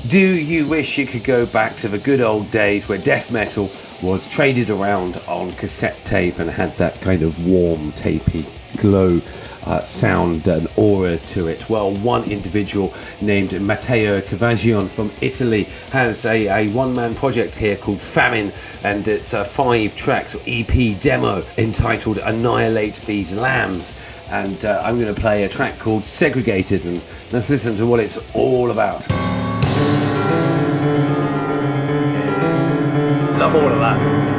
Do you wish you could go back to the good old days where death metal was traded around on cassette tape and had that kind of warm, tapey glow sound and aura to it? Well, one individual named Matteo Cavaggion from Italy has a one-man project here called FAMINE, and it's a 5 tracks or EP demo entitled Annihilate These Lambs. And I'm going to play a track called Segregated, and let's listen to what it's all about. Love all of that.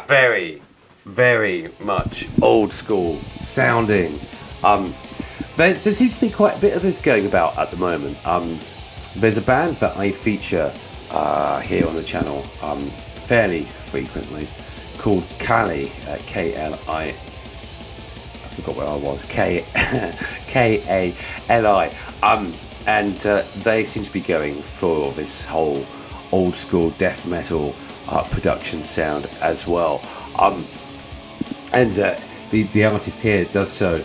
Very, very much old school sounding. There seems to be quite a bit of this going about at the moment. There's a band that I feature here on the channel fairly frequently called Kali, K-L-I. I forgot where I was. K-A-L-I. And they seem to be going for this whole old school death metal production sound as well. And the artist here does so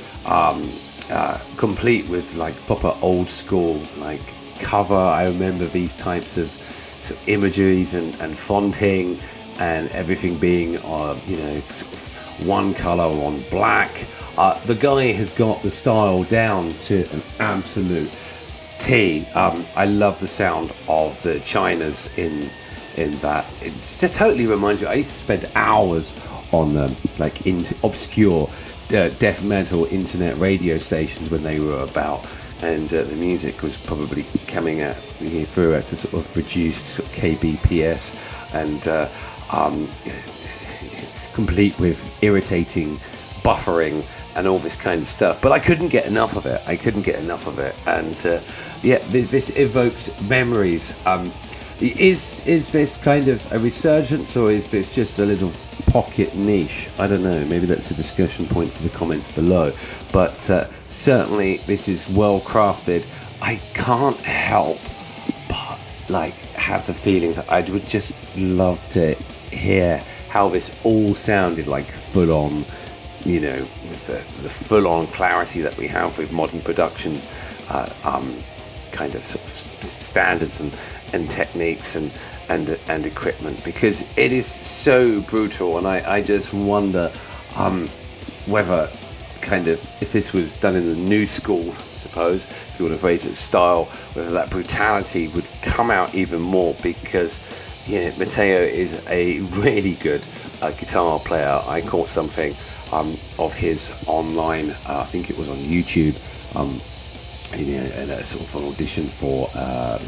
complete with like proper old school like cover. I remember these types of sort of imageries and fonting and everything being sort of one color on black. The guy has got the style down to an absolute T. I love the sound of the chinas in that. It just totally reminds me. I used to spend hours on like obscure death metal internet radio stations when they were about, and the music was probably coming through at a sort of reduced sort of kbps and complete with irritating buffering and all this kind of stuff, but I couldn't get enough of it. And this evokes memories. Is this kind of a resurgence, or is this just a little pocket niche? I don't know, maybe that's a discussion point for the comments below, but certainly this is well crafted. I can't help but like have the feeling that I would just love to hear how this all sounded like full on, with the full on clarity that we have with modern production kind of sort of standards and techniques and equipment, because it is so brutal. And I just wonder whether kind of, if this was done in the new school, I suppose, if you want to phrase it, style, whether that brutality would come out even more, because Matteo is a really good guitar player. I caught something of his online, I think it was on YouTube, in a sort of an audition for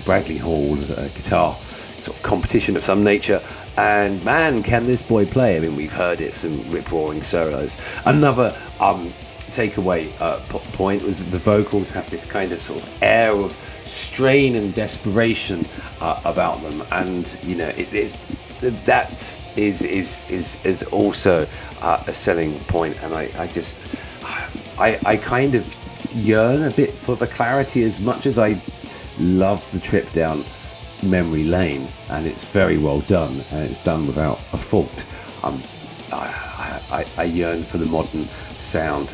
Bradley Hall's guitar sort of competition of some nature, and man, can this boy play. I mean, we've heard it, some rip-roaring solos. Another takeaway point was that the vocals have this kind of sort of air of strain and desperation about them, and that is also a selling point. And I kind of yearn a bit for the clarity, as much as I love the trip down memory lane, and it's very well done, and it's done without a fault. I yearn for the modern sound.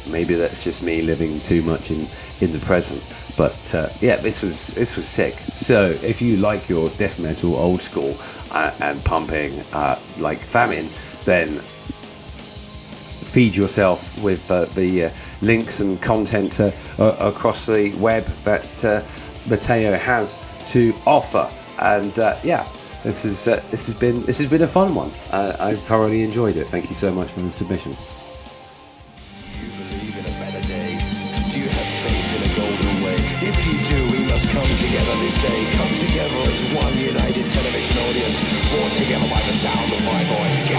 Maybe that's just me living too much in the present, but this was sick. So if you like your death metal old school and pumping like FAMINE, then feed yourself with the links and content across the web that Matteo has to offer. And this has been a fun one. I've thoroughly enjoyed it. Thank you so much for the submission. Do you believe in a better day? Do you have faith in a golden way? If you do, we must come together this day. Come together as one united television audience, brought together by the sound of my voice.